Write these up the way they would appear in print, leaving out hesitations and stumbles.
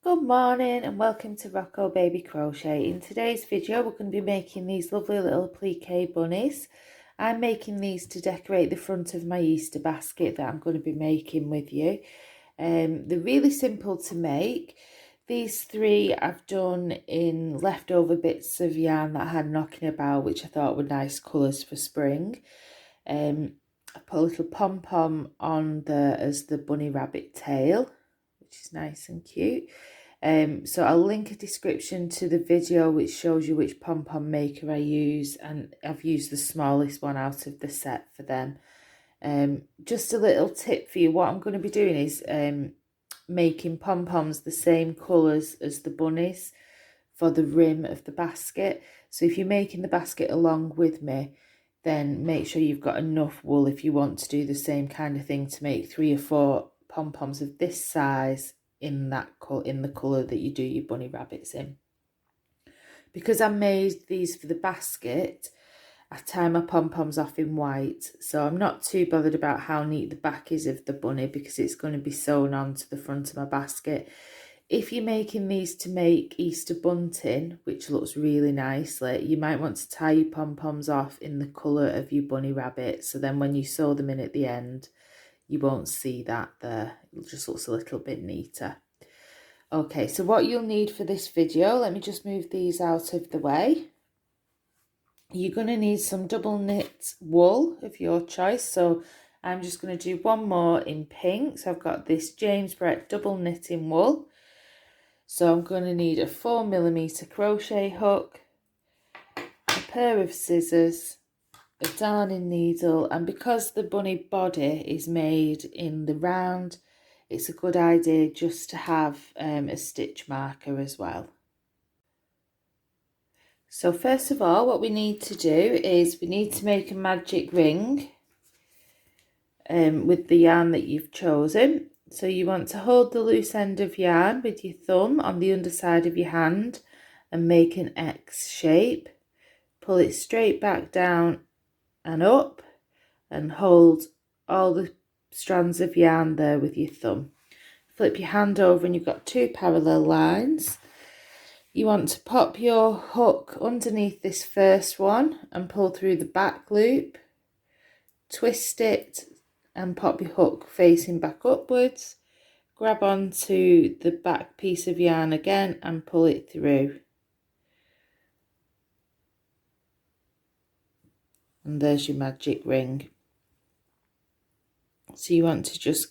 Good morning and welcome to Rocco Baby Crochet. In today's video we're going to be making these lovely little applique bunnies. I'm making these to decorate the front of my Easter basket that I'm going to be making with you. They're really simple to make. These three I've done in leftover bits of yarn that I had knocking about, which I thought were nice colours for spring. I put a little pom-pom on as the bunny rabbit tail, which is nice and cute. So I'll link a description to the video which shows you which pom-pom maker I use, and I've used the smallest one out of the set for them. Just a little tip for you, what I'm going to be doing is making pom-poms the same colours as the bunnies for the rim of the basket. So if you're making the basket along with me, then make sure you've got enough wool if you want to do the same kind of thing to make 3 or 4 pom-poms of this size in the colour that you do your bunny rabbits in. Because I made these for the basket, I tie my pom-poms off in white, so I'm not too bothered about how neat the back is of the bunny because it's going to be sewn onto the front of my basket. If you're making these to make Easter bunting, which looks really nicely, you might want to tie your pom-poms off in the colour of your bunny rabbit, so then when you sew them in at the end, you won't see that there. It just looks a little bit neater. Okay, so what you'll need for this video, let me just move these out of the way. You're going to need some double knit wool of your choice. So I'm just going to do one more in pink. So I've got this James Brett double knitting wool. So I'm going to need a 4mm crochet hook, a pair of scissors, a darning needle, and because the bunny body is made in the round, it's a good idea just to have a stitch marker as well. So first of all, what we need to do is we need to make a magic ring with the yarn that you've chosen. So you want to hold the loose end of yarn with your thumb on the underside of your hand and make an X shape. Pull it straight back down and up and hold all the strands of yarn there with your thumb. Flip your hand over and you've got 2 parallel lines. You want to pop your hook underneath this first one and pull through the back loop, twist it and pop your hook facing back upwards, grab onto the back piece of yarn again and pull it through. And there's your magic ring. So you want to just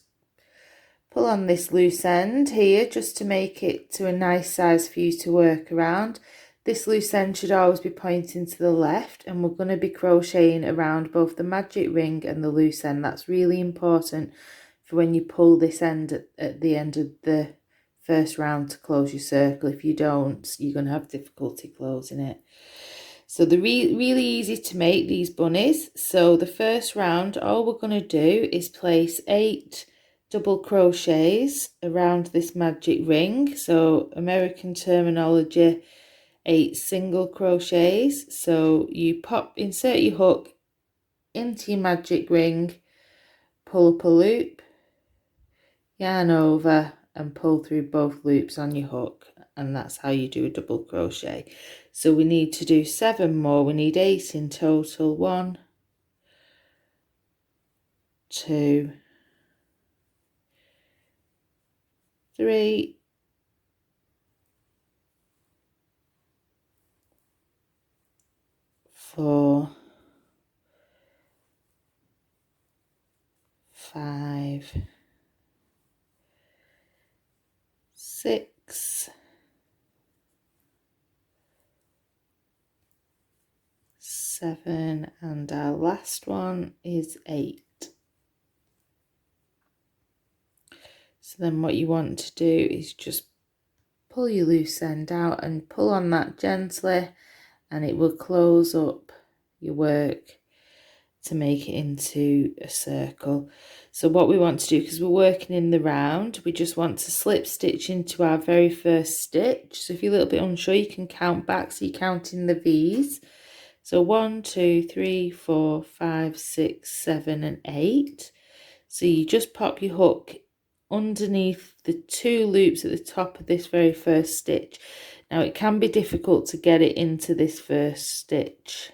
pull on this loose end here just to make it to a nice size for you to work around. This loose end should always be pointing to the left, and we're going to be crocheting around both the magic ring and the loose end. That's really important for when you pull this end at the end of the first round to close your circle. If you don't, you're going to have difficulty closing it. So they're really easy to make, these bunnies. So the first round, all we're going to do is place 8 double crochets around this magic ring. So American terminology, 8 single crochets. So you insert your hook into your magic ring, pull up a loop, yarn over and pull through both loops on your hook, and that's how you do a double crochet. So we need to do 7 more. We need 8 in total. 1, 2, 3, 4, 5, 6, 7, and our last one is 8. So then what you want to do is just pull your loose end out and pull on that gently, and it will close up your work to make it into a circle. So what we want to do, because we're working in the round, we just want to slip stitch into our very first stitch. So if you're a little bit unsure, you can count back, so you're counting the V's. So 1, 2, 3, 4, 5, 6, 7 and 8. So you just pop your hook underneath the 2 loops at the top of this very first stitch. Now it can be difficult to get it into this first stitch.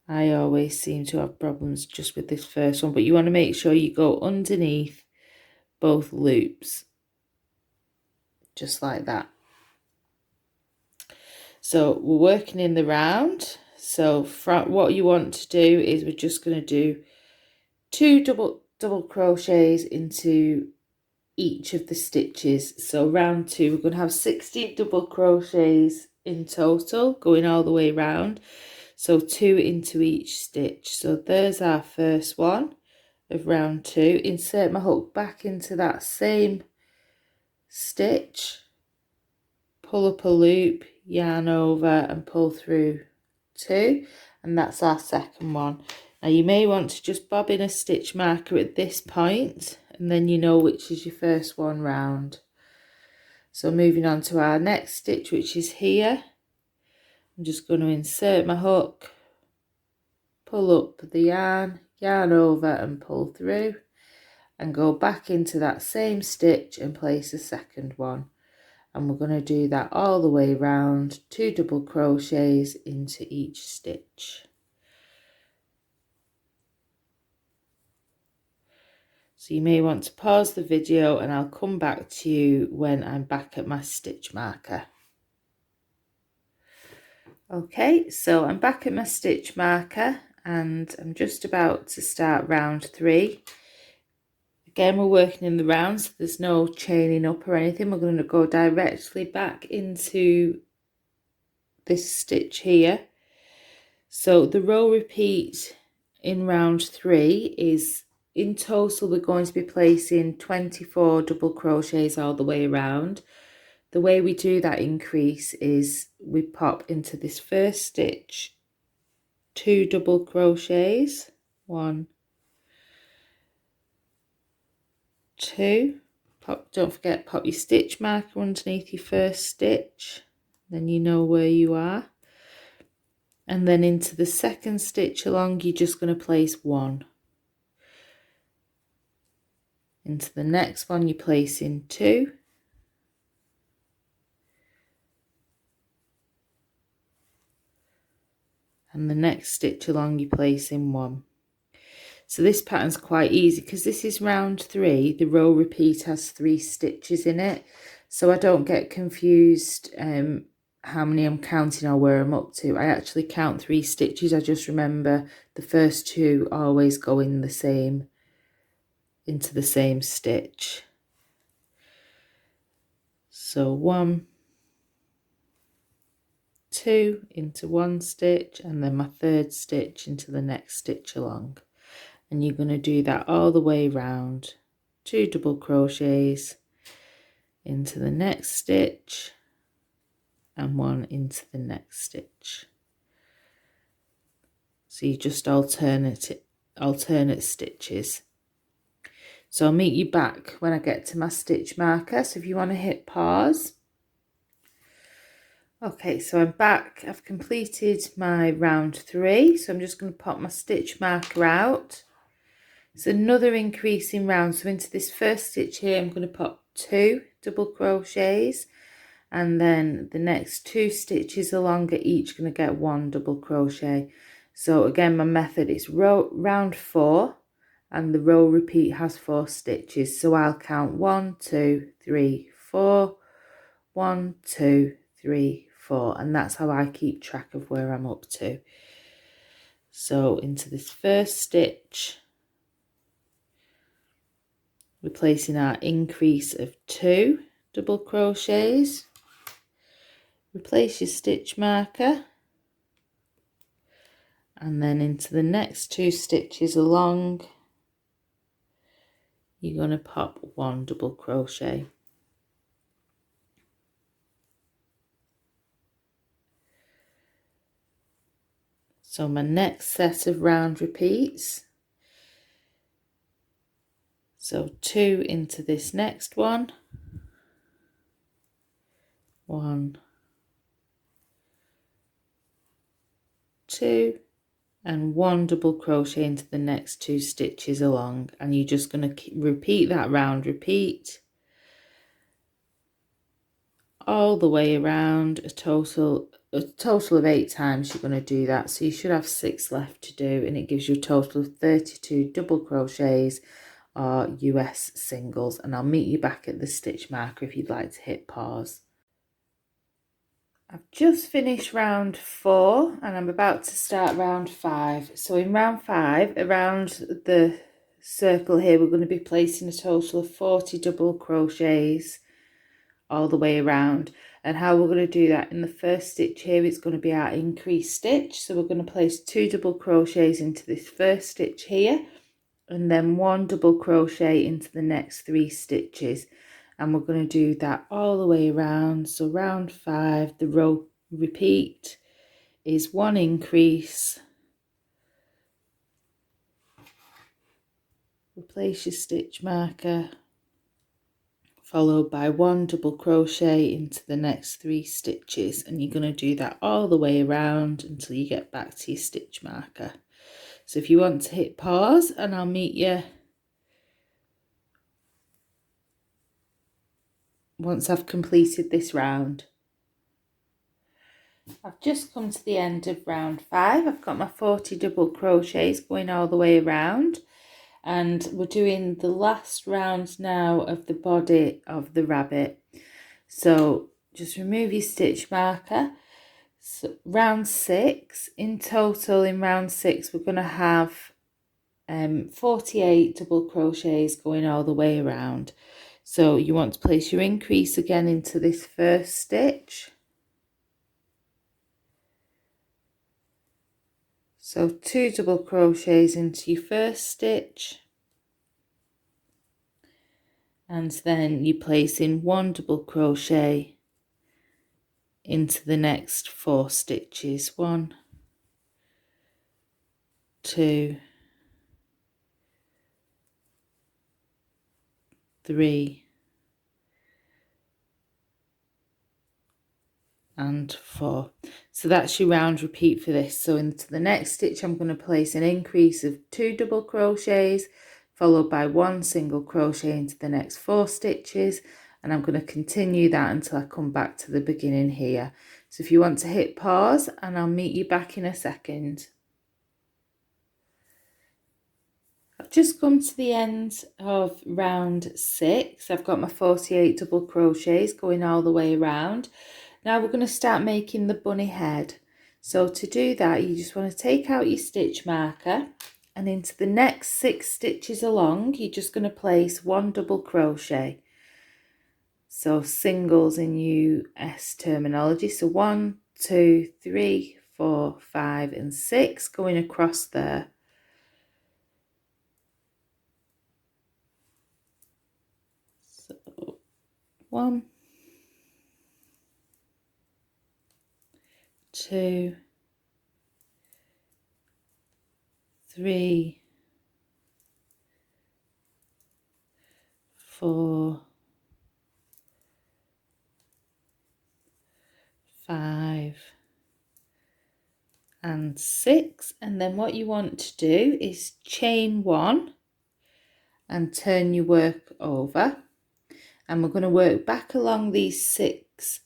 I always seem to have problems just with this first one, but you want to make sure you go underneath both loops, just like that. So we're working in the round. So what you want to do is we're just going to do 2 double crochets into each of the stitches. So round 2 we're going to have 16 double crochets in total going all the way round, so 2 into each stitch. So there's our first one of round 2. Insert my hook back into that same stitch, pull up a loop, yarn over and pull through 2, and that's our second one. Now you may want to just bob in a stitch marker at this point, and then you know which is your first one round. So moving on to our next stitch, which is here, I'm just going to insert my hook, pull up the yarn, yarn over and pull through, and go back into that same stitch and place a second one. And we're going to do that all the way round, 2 double crochets into each stitch. So you may want to pause the video and I'll come back to you when I'm back at my stitch marker. Okay, so I'm back at my stitch marker and I'm just about to start round 3. Again, we're working in the rounds, so there's no chaining up or anything. We're going to go directly back into this stitch here. So the row repeat in round 3 is, in total we're going to be placing 24 double crochets all the way around. The way we do that increase is we pop into this first stitch 2 double crochets, 1, 2, pop, don't forget, pop your stitch marker underneath your first stitch, then you know where you are. And then into the second stitch along, you're just going to place 1. Into the next one, you place in 2. And the next stitch along, you place in 1. So this pattern's quite easy because this is round 3. The row repeat has 3 stitches in it, so I don't get confused how many I'm counting or where I'm up to. I actually count 3 stitches. I just remember the first 2 always go in the same, into the same stitch. So 1, 2 into one stitch, and then my third stitch into the next stitch along. And you're going to do that all the way round, 2 double crochets into the next stitch and 1 into the next stitch. So you just alternate stitches. So I'll meet you back when I get to my stitch marker. So if you want to hit pause. Okay, so I'm back. I've completed my round 3. So I'm just going to pop my stitch marker out. It's another increasing round, so into this first stitch here I'm going to pop 2 double crochets, and then the next 2 stitches along are each going to get 1 double crochet. So again, my method is round 4, and the row repeat has 4 stitches, so I'll count 1, 2, 3, 4, 1, 2, 3, 4, and that's how I keep track of where I'm up to. So into this first stitch, we're placing our increase of 2 double crochets. Replace your stitch marker, and then into the next 2 stitches along, you're going to pop 1 double crochet. So my next set of round repeats, so 2 into this next one, 1, 2, and 1 double crochet into the next 2 stitches along, and you're just going to repeat that round, repeat all the way around, a total of 8 times you're going to do that. So you should have 6 left to do, and it gives you a total of 32 double crochets or US singles. And I'll meet you back at the stitch marker if you'd like to hit pause. I've just finished round 4 and I'm about to start round 5. So in round 5, around the circle here, we're going to be placing a total of 40 double crochets all the way around. And how we're going to do that, in the first stitch here, it's going to be our increase stitch. So we're going to place 2 double crochets into this first stitch here, and then 1 double crochet into the next 3 stitches. And we're going to do that all the way around. So round 5, the row repeat is 1 increase, replace your stitch marker, followed by 1 double crochet into the next 3 stitches, and you're going to do that all the way around until you get back to your stitch marker. So if you want to hit pause, and I'll meet you once I've completed this round. I've just come to the end of round 5. I've got my 40 double crochets going all the way around, and we're doing the last round now of the body of the rabbit. So just remove your stitch marker. So round 6, in total in round 6 we're going to have 48 double crochets going all the way around. So you want to place your increase again into this first stitch. So 2 double crochets into your first stitch, and then you place in 1 double crochet into the next 4 stitches. 1, 2, 3, and 4. So that's your round repeat for this. So into the next stitch I'm going to place an increase of 2 double crochets followed by 1 single crochet into the next 4 stitches, and I'm going to continue that until I come back to the beginning here. So if you want to hit pause, and I'll meet you back in a second. I've just come to the end of round 6. I've got my 48 double crochets going all the way around. Now we're going to start making the bunny head. So to do that, you just want to take out your stitch marker, and into the next 6 stitches along, you're just going to place 1 double crochet. So singles in US terminology. So 1, 2, 3, 4, 5, and 6 going across there. So 1, 2, 3, 4, 5, and 6. And then what you want to do is chain 1 and turn your work over, and we're going to work back along these 6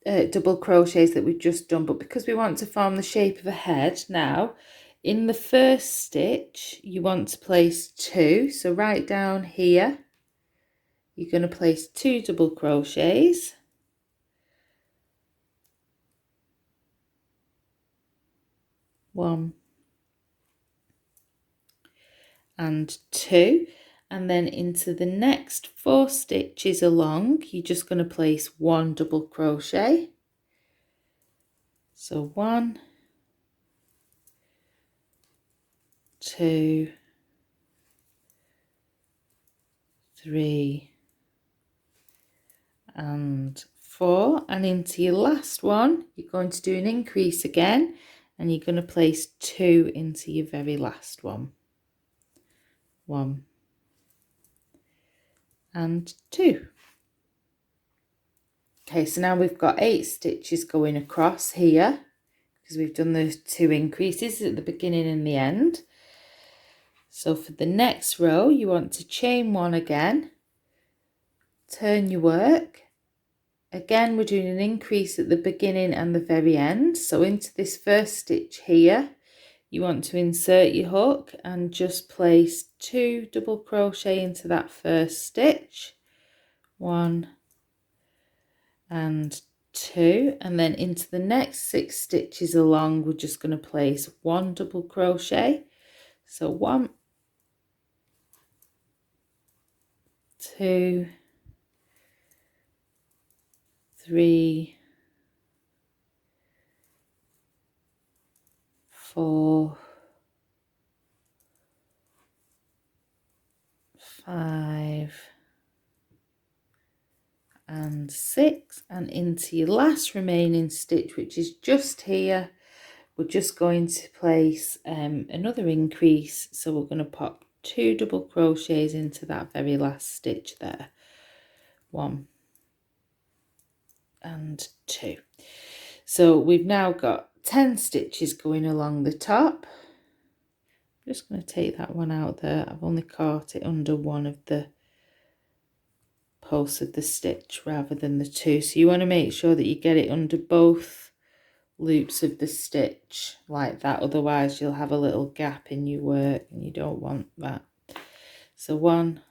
double crochets that we've just done. But because we want to form the shape of a head now, in the first stitch you want to place 2. So right down here you're going to place 2 double crochets, one and 2, and then into the next 4 stitches along you're just going to place 1 double crochet. So 1, 2, 3, and 4, and into your last one you're going to do an increase again, and you're going to place 2 into your very last one. 1 and 2. Okay, so now we've got 8 stitches going across here, because we've done the 2 increases at the beginning and the end. So for the next row, you want to chain 1 again, turn your work. Again, we're doing an increase at the beginning and the very end. So into this first stitch here, you want to insert your hook and just place 2 double crochet into that first stitch, 1 and 2, and then into the next 6 stitches along, we're just going to place 1 double crochet. So 1, 2, 3, 4, 5 and 6, and into your last remaining stitch, which is just here, we're just going to place another increase. So we're going to pop 2 double crochets into that very last stitch there, 1 and 2. So we've now got 10 stitches going along the top. I'm just going to take that one out there. I've only caught it under one of the posts of the stitch rather than the 2, so you want to make sure that you get it under both loops of the stitch like that, otherwise you'll have a little gap in your work and you don't want that. So 1,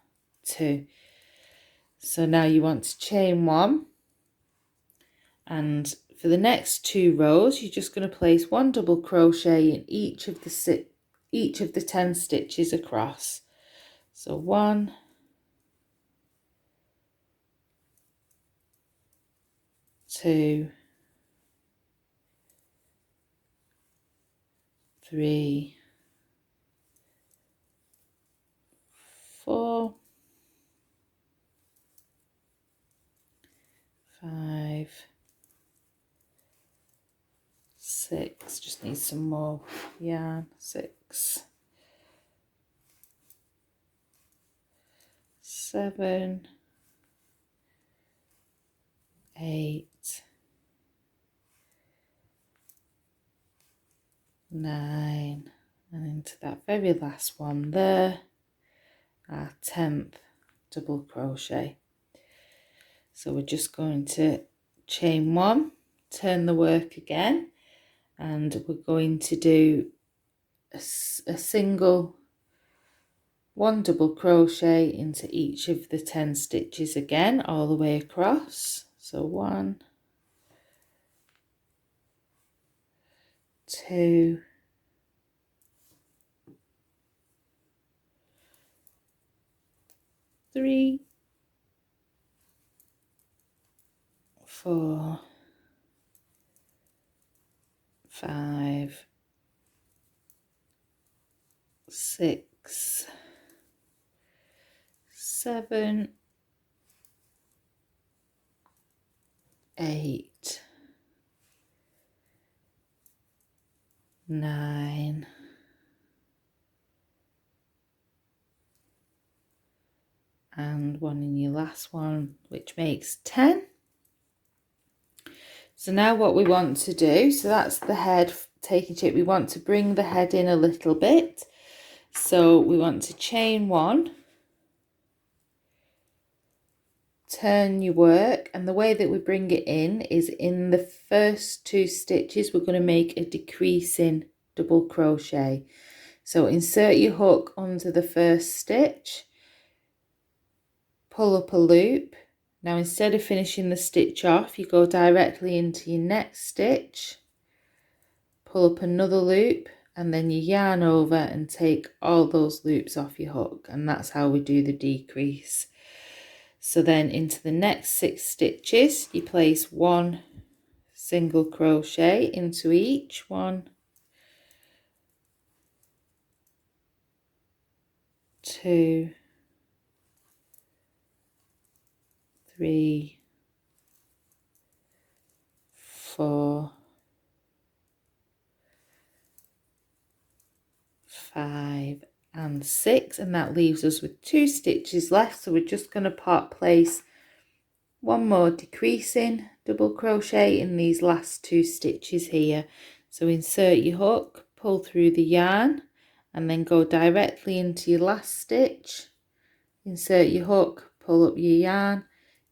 2. So now you want to chain 1, and for the next 2 rows you're just going to place 1 double crochet in each of the 10 stitches across. So 1, 2, 3, 4, 5, 6, just need some more yarn, 6, 7, 8, 9, and into that very last one there, our 10th double crochet. So we're just going to chain 1, turn the work again, and we're going to do a single 1 double crochet into each of the 10 stitches again, all the way across. So 1, 2, 3, 4, 5, 6, 7, 8, 9, and 1 in your last one, which makes 10. So now what we want to do, so that's the head taking shape, we want to bring the head in a little bit. So we want to chain 1, turn your work, and the way that we bring it in is in the first 2 stitches we're going to make a decreasing double crochet. So insert your hook under the first stitch, pull up a loop. Now instead of finishing the stitch off, you go directly into your next stitch, pull up another loop, and then you yarn over and take all those loops off your hook, and that's how we do the decrease. So then into the next 6 stitches you place 1 single crochet into each, 1, 2, 3, 4, 5 and 6, and that leaves us with 2 stitches left. So we're just going to place 1 more decreasing double crochet in these last 2 stitches here. So insert your hook, pull through the yarn, and then go directly into your last stitch. Insert your hook, pull up your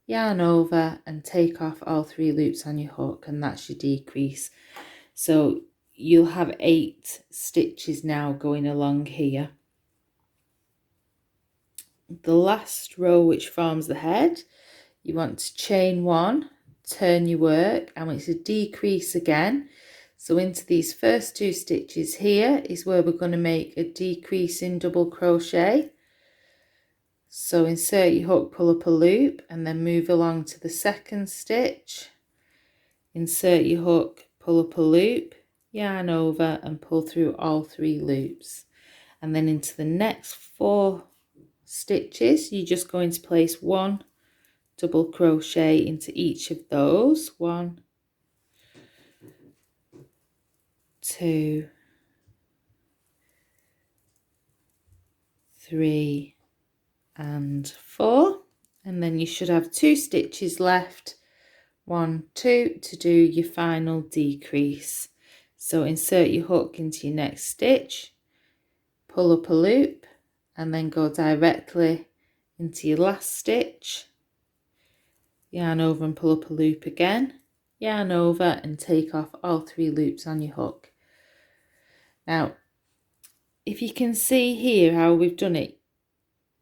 yarn over, and take off all 3 loops on your hook, and that's your decrease. So you'll have 8 stitches now going along here. The last row, which forms the head, you want to chain 1, turn your work, and it's a decrease again. So into these first 2 stitches here is where we're going to make a decrease in double crochet. So insert your hook, pull up a loop, and then move along to the second stitch. Insert your hook, pull up a loop, yarn over, and pull through all 3 loops. And then into the next 4 stitches, you're just going to place 1 double crochet into each of those. 1, 2, 3, and 4. And then you should have 2 stitches left, 1, 2, to do your final decrease. So insert your hook into your next stitch, pull up a loop, and then go directly into your last stitch, yarn over and pull up a loop again, yarn over, and take off all 3 loops on your hook. Now, if you can see here how we've done it,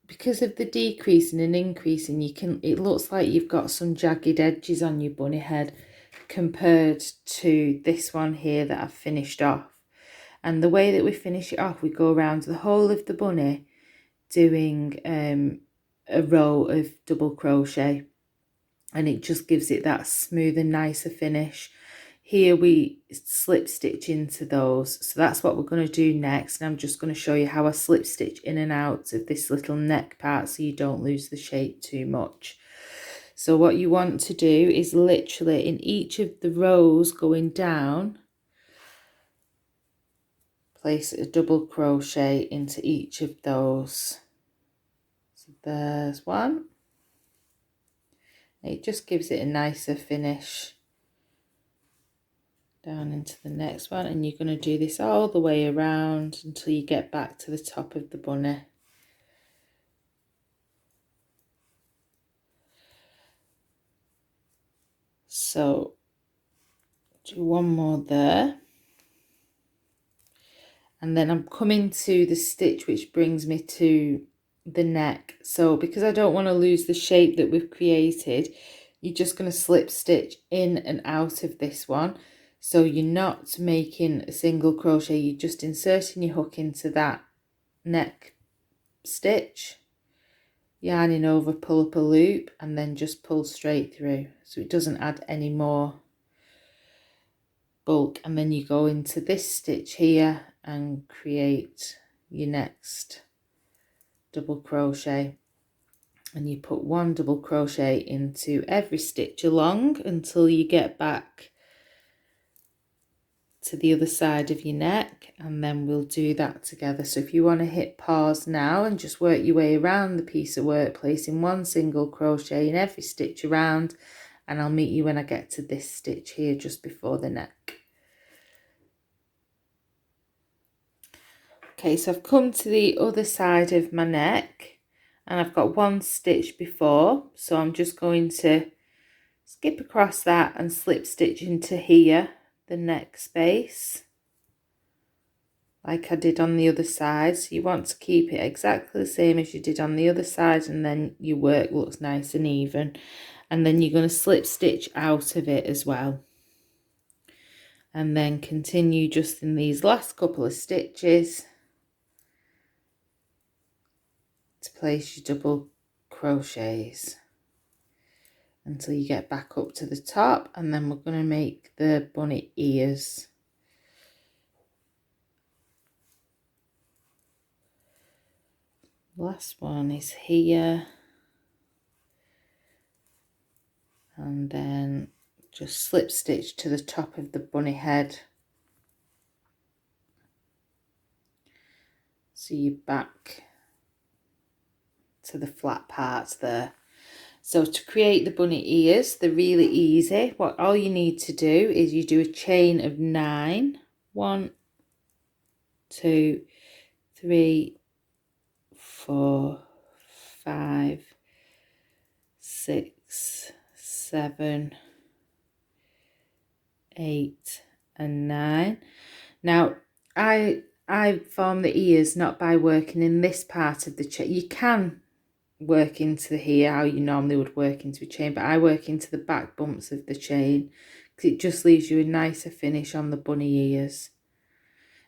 because of the decreasing and increasing, it looks like you've got some jagged edges on your bunny head compared to this one here that I've finished off. And the way that we finish it off, we go around the whole of the bunny doing a row of double crochet, and it just gives it that smooth and nicer finish. Here we slip stitch into those, so that's what we're going to do next. And I'm just going to show you how I slip stitch in and out of this little neck part so you don't lose the shape too much. So what you want to do is literally in each of the rows going down, place a double crochet into each of those. So there's one. It just gives it a nicer finish. Down into the next one, and you're going to do this all the way around until you get back to the top of the bunny. So do one more there, and then I'm coming to the stitch which brings me to the neck. So because I don't want to lose the shape that we've created, you're just going to slip stitch in and out of this one. So you're not making a single crochet, you're just inserting your hook into that neck stitch, yarning over, pull up a loop, and then just pull straight through so it doesn't add any more bulk. And then you go into this stitch here and create your next double crochet, and you put 1 double crochet into every stitch along until you get back to the other side of your neck, and then we'll do that together. So if you want to hit pause now and just work your way around the piece of work, placing 1 single crochet in every stitch around, and I'll meet you when I get to this stitch here just before the neck. Okay, so I've come to the other side of my neck and I've got 1 stitch before, so I'm just going to skip across that and slip stitch into here, the neck space, like I did on the other side. So you want to keep it exactly the same as you did on the other side, and then your work looks nice and even. And then you're going to slip stitch out of it as well, and then continue just in these last couple of stitches to place your double crochets until you get back up to the top, and then we're going to make the bunny ears. Last one is here, and then just slip stitch to the top of the bunny head so you're back to the flat parts there. So to create the bunny ears, they're really easy. All you need to do is you do a chain of 9, 1, 2, 3, 4, 5, 6, 7, 8 and 9. Now I form the ears not by working in this part of the chain. You can work into here how you normally would work into a chain, but I work into the back bumps of the chain because it just leaves you a nicer finish on the bunny ears.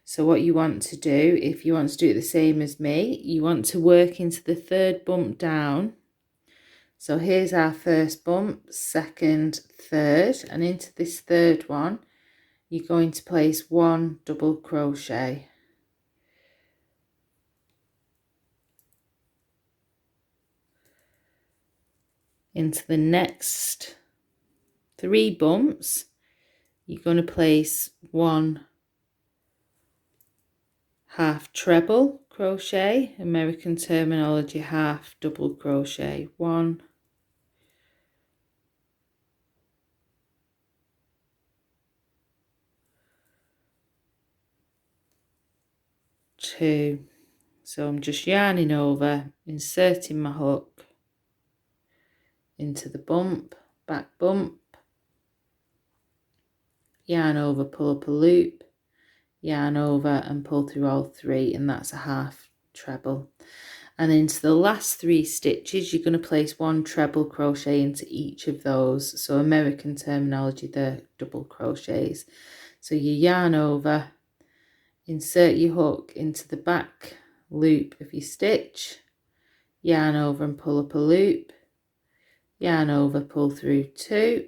So what you want to do, if you want to do it the same as me, you want to work into the third bump down. So here's our first bump, second, third, and into this third one you're going to place 1 double crochet. Into the next 3 bumps you're going to place 1 half treble crochet, American terminology half double crochet. 1, 2. So I'm just yarning over, inserting my hook into the bump, back bump, yarn over, pull up a loop, yarn over and pull through all 3, and that's a half treble. And into the last 3 stitches you're going to place 1 treble crochet into each of those. So American terminology, they're double crochets. So you yarn over, insert your hook into the back loop of your stitch, yarn over and pull up a loop, yarn over, pull through 2,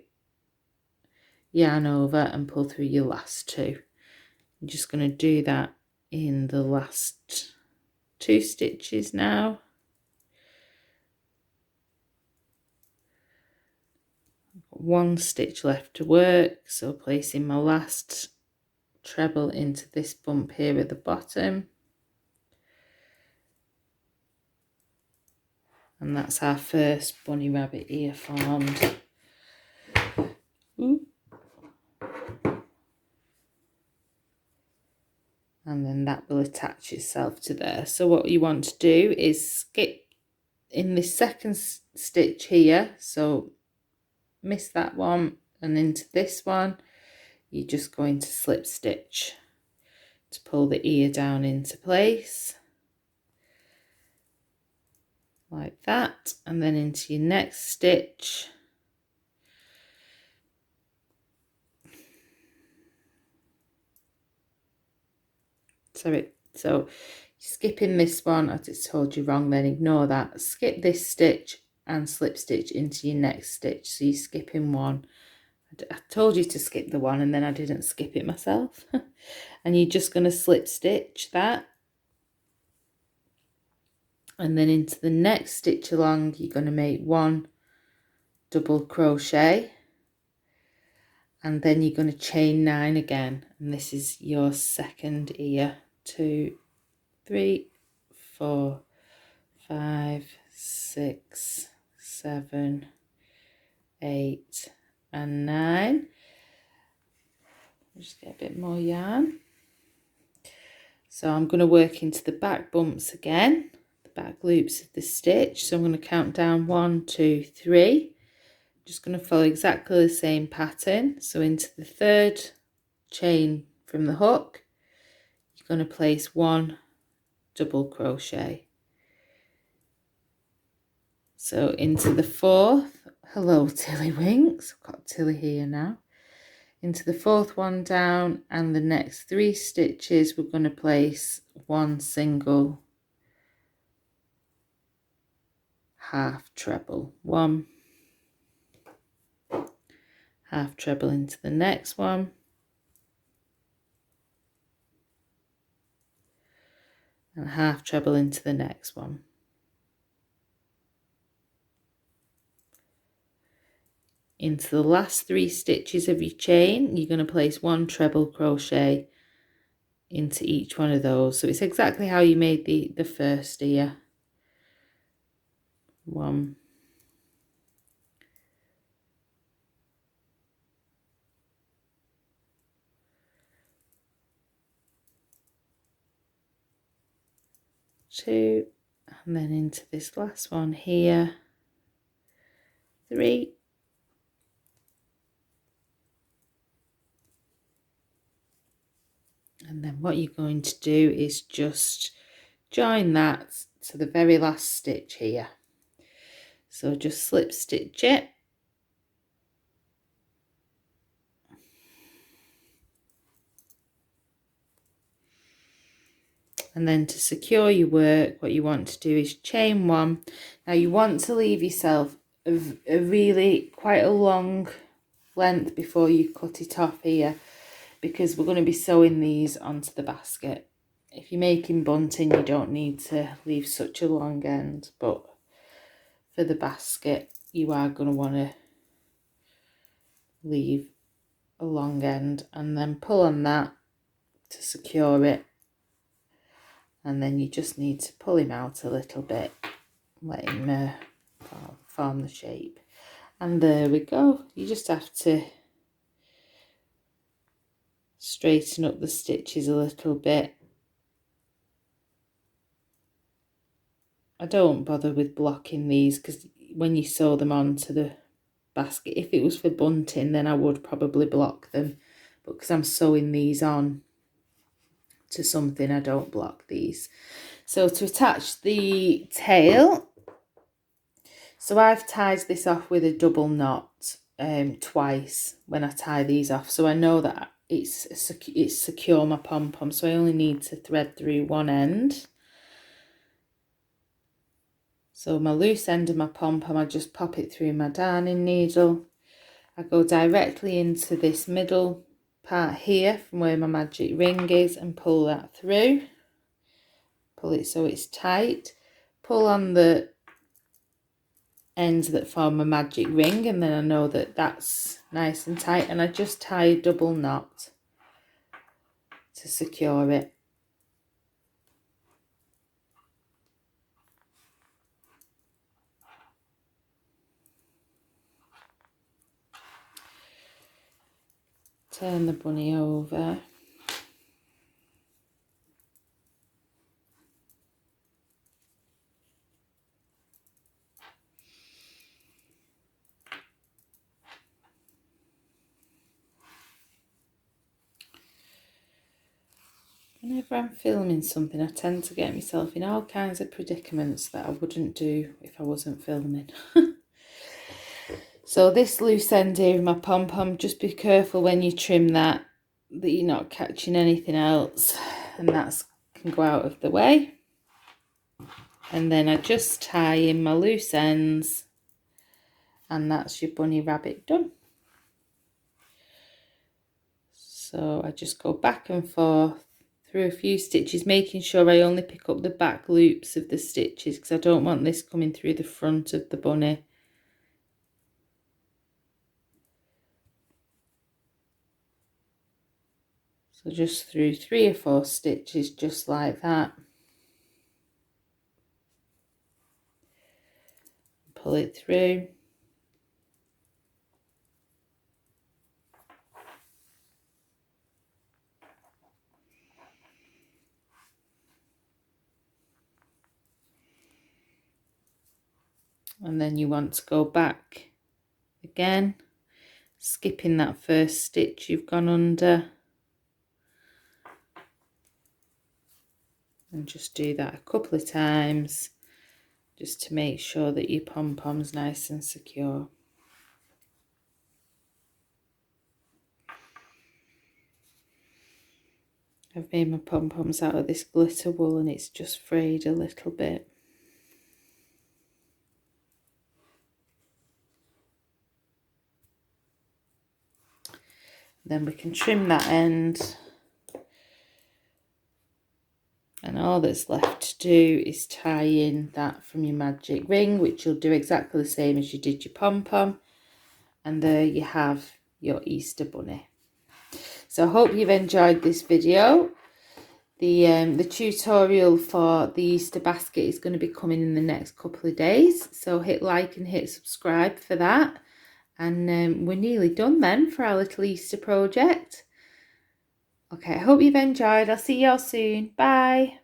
yarn over and pull through your last 2. I'm just going to do that in the last 2 stitches now. One stitch left to work, so placing my last treble into this bump here at the bottom, and that's our first bunny rabbit ear formed. Ooh. And then that will attach itself to there. So what you want to do is skip in this second stitch here, so miss that one, and into this one you're just going to slip stitch to pull the ear down into place like that, and then into your next stitch so skipping this one, I just told you wrong, then ignore that, skip this stitch and slip stitch into your next stitch. So you're skipping one, I told you to skip the one and then I didn't skip it myself. And you're just going to slip stitch that, and then into the next stitch along you're going to make 1 double crochet, and then you're going to chain 9 again, and this is your second ear. 2, 3, 4, 5, 6, 7, 8 and 9. Just get a bit more yarn. So I'm going to work into the back bumps again, the back loops of the stitch. So I'm going to count down 1, 2, 3. Just going to follow exactly the same pattern. So into the third chain from the hook you're going to place 1 double crochet. So into the fourth, hello Tilly Winks, I've got Tilly here now. Into the fourth one down, and the next 3 stitches we're going to place 1 single half treble, 1 half treble into the next one, and half treble into the next one. Into the last 3 stitches of your chain you're going to place 1 treble crochet into each one of those. So it's exactly how you made the first ear. 1, 2, and then into this last one here, 3, and then what you're going to do is just join that to the very last stitch here. So just slip stitch it, and then to secure your work, what you want to do is chain 1. Now you want to leave yourself a really quite a long length before you cut it off here, because we're going to be sewing these onto the basket. If you're making bunting, you don't need to leave such a long end, but for the basket you are going to want to leave a long end, and then pull on that to secure it, and then you just need to pull him out a little bit, let him form the shape, and there we go. You just have to straighten up the stitches a little bit. I don't bother with blocking these, because when you sew them onto the basket, if it was for bunting then I would probably block them, but because I'm sewing these on to something, I don't block these. So to attach the tail, so I've tied this off with a double knot twice when I tie these off, so I know that it's secure, my pom-pom, so I only need to thread through one end. So my loose end of my pom-pom, I just pop it through my darning needle. I go directly into this middle part here from where my magic ring is and pull that through. Pull it so it's tight. Pull on the ends that form a magic ring, and then I know that that's nice and tight, and I just tie a double knot to secure it. Turn the bunny over. Whenever I'm filming something, I tend to get myself in all kinds of predicaments that I wouldn't do if I wasn't filming. So this loose end here of my pom-pom, just be careful when you trim that you're not catching anything else, and that can go out of the way. And then I just tie in my loose ends, and that's your bunny rabbit done. So I just go back and forth through a few stitches, making sure I only pick up the back loops of the stitches, because I don't want this coming through the front of the bunny. So just through 3 or 4 stitches, just like that. Pull it through. And then you want to go back again, skipping that first stitch you've gone under, and just do that a couple of times just to make sure that your pom-pom's nice and secure. I've made my pom-poms out of this glitter wool, and it's just frayed a little bit. Then we can trim that end, and all that's left to do is tie in that from your magic ring, which you'll do exactly the same as you did your pom-pom, and there you have your Easter bunny. So I hope you've enjoyed this video. The tutorial for the Easter basket is going to be coming in the next couple of days, so hit like and hit subscribe for that. And we're nearly done then for our little Easter project. Okay, I hope you've enjoyed. I'll see you all soon. Bye.